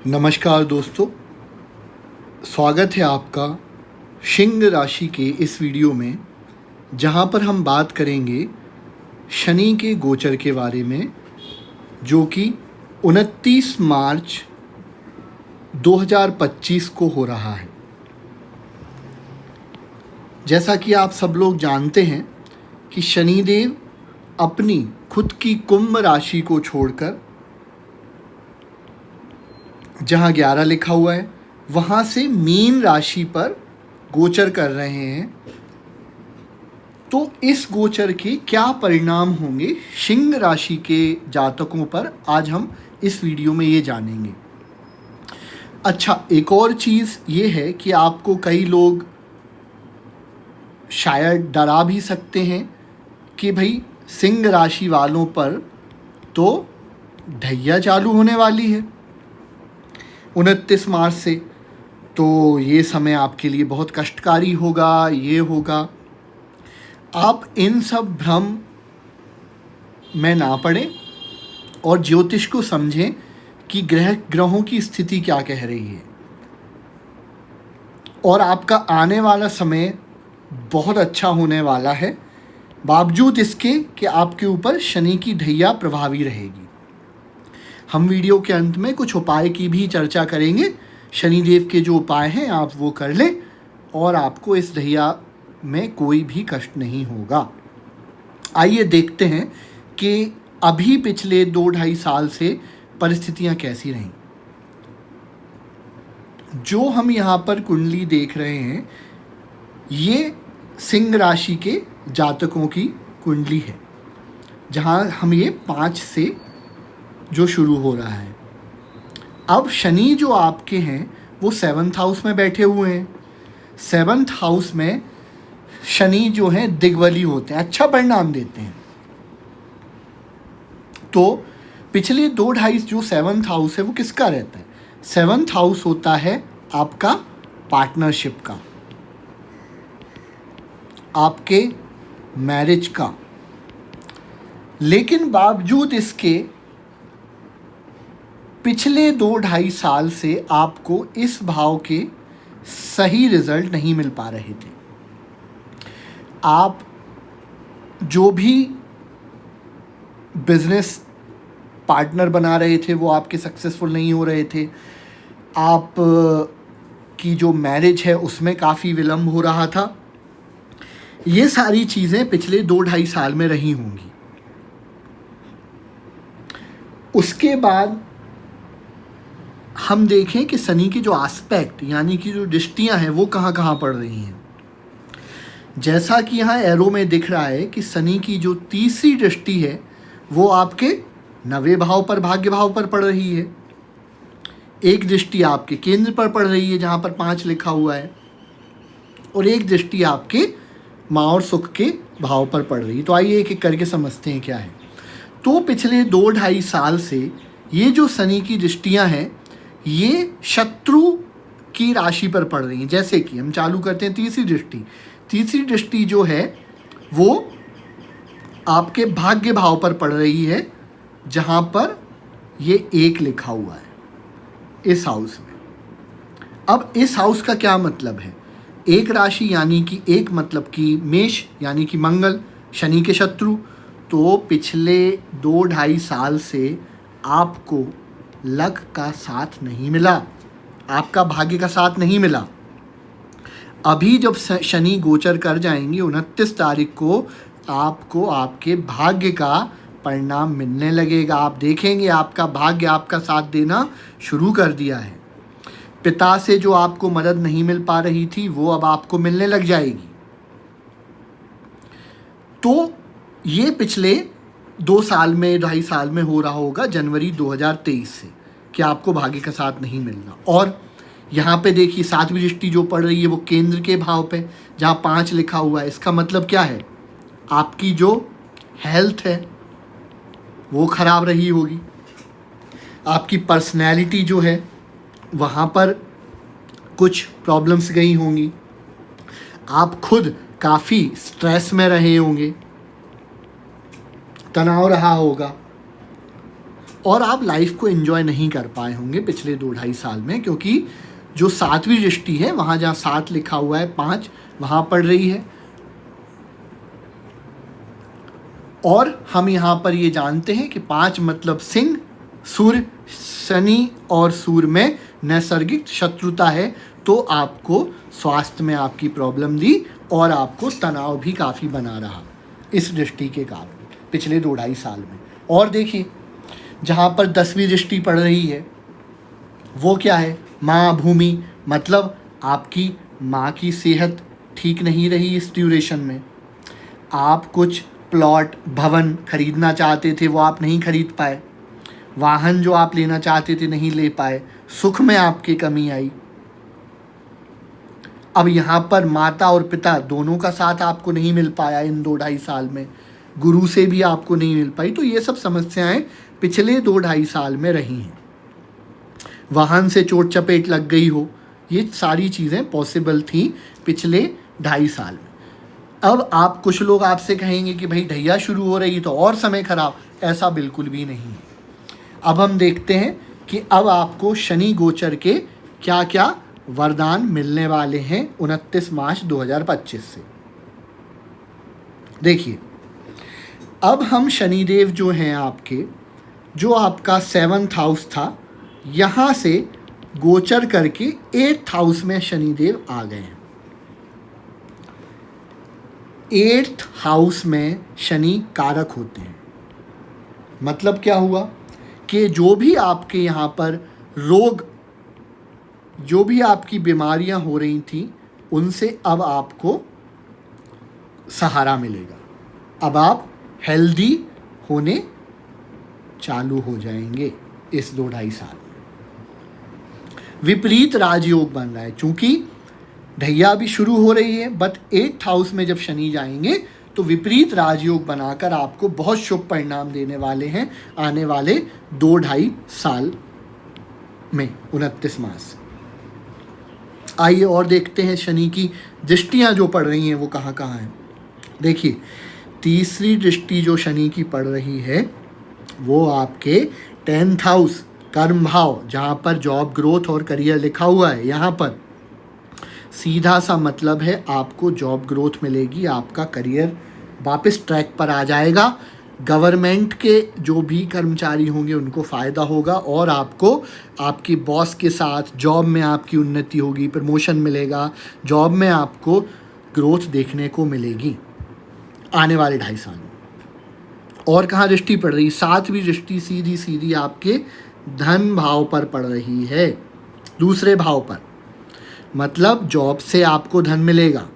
नमस्कार दोस्तों, स्वागत है आपका सिंह राशि के इस वीडियो में, जहां पर हम बात करेंगे शनि के गोचर के बारे में, जो कि 29 मार्च 2025 को हो रहा है। जैसा कि आप सब लोग जानते हैं कि शनिदेव अपनी खुद की कुंभ राशि को छोड़कर जहाँ 11 लिखा हुआ है वहाँ से मीन राशि पर गोचर कर रहे हैं। तो इस गोचर के क्या परिणाम होंगे सिंह राशि के जातकों पर, आज हम इस वीडियो में ये जानेंगे। अच्छा, एक और चीज़ ये है कि आपको कई लोग शायद डरा भी सकते हैं कि भाई सिंह राशि वालों पर तो ढैया चालू होने वाली है 29 मार्च से, तो ये समय आपके लिए बहुत कष्टकारी होगा, ये होगा। आप इन सब भ्रम में ना पड़ें और ज्योतिष को समझें कि ग्रहों की स्थिति क्या कह रही है। और आपका आने वाला समय बहुत अच्छा होने वाला है, बावजूद इसके कि आपके ऊपर शनि की ढैया प्रभावी रहेगी। हम वीडियो के अंत में कुछ उपाय की भी चर्चा करेंगे। शनिदेव के जो उपाय हैं आप वो कर लें और आपको इस ढैया में कोई भी कष्ट नहीं होगा। आइए देखते हैं कि अभी पिछले 2-2.5 साल से परिस्थितियां कैसी रहीं। जो हम यहाँ पर कुंडली देख रहे हैं, ये सिंह राशि के जातकों की कुंडली है, जहाँ हम ये 5 से जो शुरू हो रहा है। अब शनि जो आपके हैं वो 7th हाउस में बैठे हुए हैं। 7th हाउस में शनि जो हैं दिग्बली होते हैं, अच्छा परिणाम देते हैं। तो पिछले 2-2.5 जो 7th हाउस है वो किसका रहता है? 7th हाउस होता है आपका पार्टनरशिप का, आपके मैरिज का। लेकिन बावजूद इसके पिछले 2-2.5 साल से आपको इस भाव के सही रिजल्ट नहीं मिल पा रहे थे। आप जो भी बिजनेस पार्टनर बना रहे थे वो आपके सक्सेसफुल नहीं हो रहे थे। आप की जो मैरिज है उसमें काफ़ी विलम्ब हो रहा था। ये सारी चीज़ें पिछले 2-2.5 साल में रही होंगी। उसके बाद हम देखें कि शनि की जो एस्पेक्ट यानी कि जो दृष्टियां हैं वो कहाँ कहाँ पड़ रही हैं। जैसा कि यहाँ एरो में दिख रहा है कि शनि की जो तीसरी दृष्टि है वो आपके 9वें भाव पर, भाग्य भाव पर पड़ रही है। एक दृष्टि आपके केंद्र पर पड़ रही है जहाँ पर 5 लिखा हुआ है, और एक दृष्टि आपके माँ और सुख के भाव पर पड़ रही है। तो आइए एक एक करके समझते हैं क्या है। तो पिछले 2-2.5 साल से ये जो शनि की दृष्टियाँ हैं ये शत्रु की राशि पर पड़ रही हैं। जैसे कि हम चालू करते हैं तीसरी दृष्टि। तीसरी दृष्टि जो है वो आपके भाग्य भाव पर पड़ रही है, जहाँ पर ये 1 लिखा हुआ है इस हाउस में। अब इस हाउस का क्या मतलब है? एक राशि यानी कि एक मतलब कि मेष यानी कि मंगल, शनि के शत्रु। तो पिछले 2-2.5 साल से आपको लक का साथ नहीं मिला, आपका भाग्य का साथ नहीं मिला। अभी जब शनि गोचर कर जाएंगे 29 तारीख को, आपको आपके भाग्य का परिणाम मिलने लगेगा। आप देखेंगे आपका भाग्य आपका साथ देना शुरू कर दिया है। पिता से जो आपको मदद नहीं मिल पा रही थी वो अब आपको मिलने लग जाएगी। तो ये पिछले 2 साल में, 2.5 साल में हो रहा होगा, जनवरी 2023 से, कि आपको भाग्य का साथ नहीं मिलना। और यहाँ पे देखिए 7वीं दृष्टि जो पड़ रही है वो केंद्र के भाव पे, जहाँ 5 लिखा हुआ है। इसका मतलब क्या है? आपकी जो हेल्थ है वो ख़राब रही होगी, आपकी पर्सनैलिटी जो है वहाँ पर कुछ प्रॉब्लम्स गई होंगी, आप खुद काफ़ी स्ट्रेस में रहे होंगे, तनाव रहा होगा। और आप लाइफ को एंजॉय नहीं कर पाए होंगे पिछले 2-2.5 साल में, क्योंकि जो 7वीं दृष्टि है वहाँ जहाँ 7 लिखा हुआ है 5 वहाँ पड़ रही है। और हम यहाँ पर ये जानते हैं कि 5 मतलब सिंह, सूर्य, शनि और सूर्य में नैसर्गिक शत्रुता है, तो आपको स्वास्थ्य में आपकी प्रॉब्लम दी और आपको तनाव भी काफ़ी बना रहा इस दृष्टि के कारण पिछले 2-2.5 साल में। और देखिए जहाँ पर 10वीं दृष्टि पड़ रही है वो क्या है, माँ भूमि, मतलब आपकी माँ की सेहत ठीक नहीं रही इस ड्यूरेशन में। आप कुछ प्लॉट भवन खरीदना चाहते थे वो आप नहीं खरीद पाए, वाहन जो आप लेना चाहते थे नहीं ले पाए, सुख में आपकी कमी आई। अब यहाँ पर माता और पिता दोनों का साथ आपको नहीं मिल पाया इन 2-2.5 साल में, गुरु से भी आपको नहीं मिल पाई। तो ये सब समस्याएं पिछले 2-2.5 साल में रही हैं। वाहन से चोट चपेट लग गई हो, ये सारी चीज़ें पॉसिबल थी पिछले 2.5 साल में। अब आप कुछ लोग आपसे कहेंगे कि भाई ढैया शुरू हो रही तो और समय खराब, ऐसा बिल्कुल भी नहीं है। अब हम देखते हैं कि अब आपको शनि गोचर के क्या क्या वरदान मिलने वाले हैं 29 मार्च 2025 से। देखिए अब हम शनिदेव जो हैं आपके, जो आपका 7th हाउस था, यहाँ से गोचर करके 8th हाउस में शनिदेव आ गए हैं। 8th हाउस में शनि कारक होते हैं। मतलब क्या हुआ कि जो भी आपके यहाँ पर रोग, जो भी आपकी बीमारियां हो रही थी उनसे अब आपको सहारा मिलेगा। अब आप हेल्दी होने चालू हो जाएंगे इस 2-2.5 साल में। विपरीत राजयोग बन रहा है, चूंकि ढैया भी शुरू हो रही है, बट 8th हाउस में जब शनि जाएंगे तो विपरीत राजयोग बनाकर आपको बहुत शुभ परिणाम देने वाले हैं आने वाले 2-2.5 साल में 29 मार्च से। आइए और देखते हैं शनि की दृष्टियां जो पड़ रही हैं वो कहाँ कहाँ हैं। देखिए 3री दृष्टि जो शनि की पड़ रही है वो आपके 10th हाउस कर्म भाव, जहाँ पर जॉब ग्रोथ और करियर लिखा हुआ है, यहाँ पर सीधा सा मतलब है आपको जॉब ग्रोथ मिलेगी, आपका करियर वापस ट्रैक पर आ जाएगा। गवर्नमेंट के जो भी कर्मचारी होंगे उनको फ़ायदा होगा और आपको आपकी बॉस के साथ जॉब में आपकी उन्नति होगी, प्रमोशन मिलेगा, जॉब में आपको ग्रोथ देखने को मिलेगी आने वाले 2.5 साल में। और कहाँ दृष्टि पड़ रही, 7वीं दृष्टि सीधी सीधी आपके धन भाव पर पड़ रही है, दूसरे भाव पर। मतलब जॉब से आपको धन मिलेगा,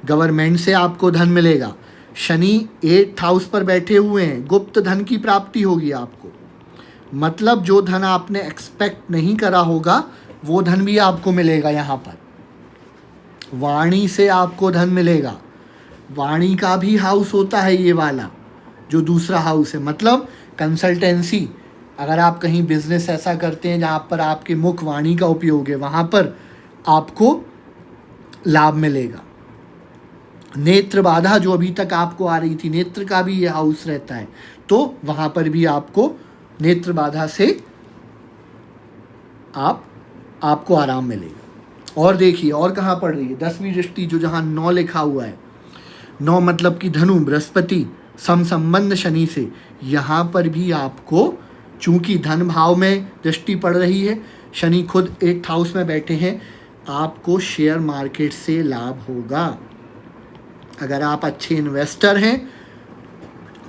गवर्नमेंट से आपको धन मिलेगा। शनि 8th हाउस पर बैठे हुए हैं, गुप्त धन की प्राप्ति होगी आपको। मतलब जो धन आपने एक्सपेक्ट नहीं करा होगा वो धन भी आपको मिलेगा। यहाँ पर वाणी से आपको धन मिलेगा। वाणी का भी हाउस होता है ये वाला जो दूसरा हाउस है, मतलब कंसल्टेंसी। अगर आप कहीं बिजनेस ऐसा करते हैं जहाँ पर आपके मुख वाणी का उपयोग है, वहाँ पर आपको लाभ मिलेगा। नेत्र बाधा जो अभी तक आपको आ रही थी, नेत्र का भी ये हाउस रहता है, तो वहाँ पर भी आपको नेत्र बाधा से आपको आराम मिलेगा। और देखिए और कहाँ पड़ रही है 10वीं दृष्टि जो जहाँ 9 लिखा हुआ है, 9 मतलब कि धनु, बृहस्पति संबंध शनि से, यहाँ पर भी आपको चूंकि धन भाव में दृष्टि पड़ रही है, शनि खुद 8th हाउस में बैठे हैं, आपको शेयर मार्केट से लाभ होगा। अगर आप अच्छे इन्वेस्टर हैं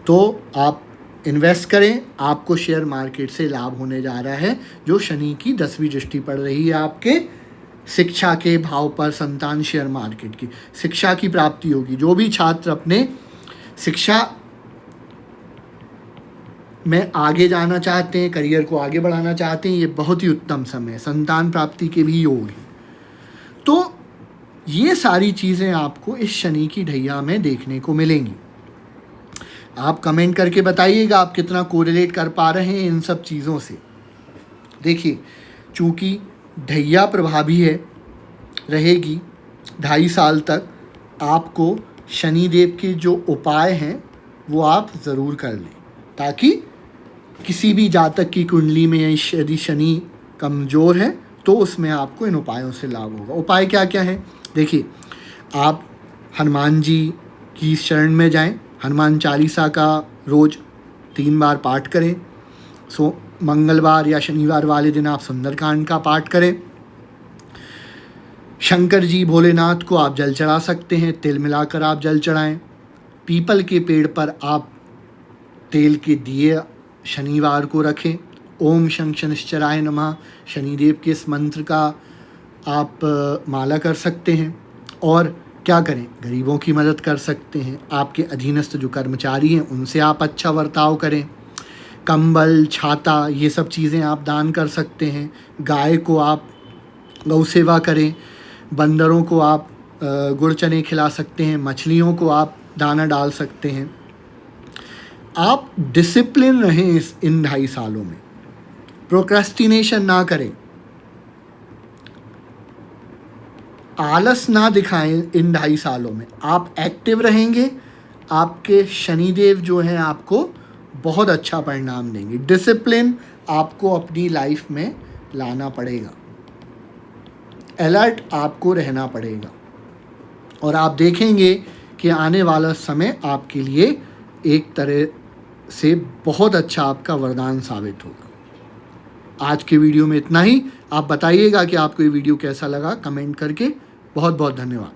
तो आप इन्वेस्ट करें, आपको शेयर मार्केट से लाभ होने जा रहा है। जो शनि की 10वीं दृष्टि पड़ रही है आपके शिक्षा के भाव पर, संतान शेयर मार्केट की शिक्षा की प्राप्ति होगी। जो भी छात्र अपने शिक्षा में आगे जाना चाहते हैं, करियर को आगे बढ़ाना चाहते हैं, ये बहुत ही उत्तम समय है। संतान प्राप्ति के भी योग है। तो ये सारी चीज़ें आपको इस शनि की ढैया में देखने को मिलेंगी। आप कमेंट करके बताइएगा आप कितना कोरिलेट कर पा रहे हैं इन सब चीज़ों से। देखिए चूँकि ढैया प्रभावी है, रहेगी 2.5 साल तक, आपको शनिदेव के जो उपाय हैं वो आप ज़रूर कर लें ताकि किसी भी जातक की कुंडली में यदि शनि कमज़ोर है तो उसमें आपको इन उपायों से लाभ होगा। उपाय क्या क्या है? देखिए, आप हनुमान जी की शरण में जाएं, हनुमान चालीसा का रोज़ 3 बार पाठ करें। मंगलवार या शनिवार वाले दिन आप सुंदरकांड का पाठ करें। शंकर जी भोलेनाथ को आप जल चढ़ा सकते हैं, तिल मिलाकर आप जल चढ़ाएं। पीपल के पेड़ पर आप तेल के दिए शनिवार को रखें। ओम शं शनिश्चराय नमः, शनिदेव के इस मंत्र का आप माला कर सकते हैं। और क्या करें, गरीबों की मदद कर सकते हैं। आपके अधीनस्थ जो कर्मचारी हैं उनसे आप अच्छा बर्ताव करें। कंबल, छाता, ये सब चीज़ें आप दान कर सकते हैं। गाय को आप गौ सेवा करें। बंदरों को आप गुड़ चने खिला सकते हैं। मछलियों को आप दाना डाल सकते हैं। आप डिसिप्लिन रहें इन 2.5 सालों में, प्रोक्रेस्टिनेशन ना करें, आलस ना दिखाएं। इन 2.5 सालों में आप एक्टिव रहेंगे, आपके शनिदेव जो हैं आपको बहुत अच्छा परिणाम देंगे। डिसिप्लिन आपको अपनी लाइफ में लाना पड़ेगा, अलर्ट आपको रहना पड़ेगा, और आप देखेंगे कि आने वाला समय आपके लिए एक तरह से बहुत अच्छा आपका वरदान साबित होगा। आज के वीडियो में इतना ही। आप बताइएगा कि आपको ये वीडियो कैसा लगा कमेंट करके। बहुत बहुत धन्यवाद।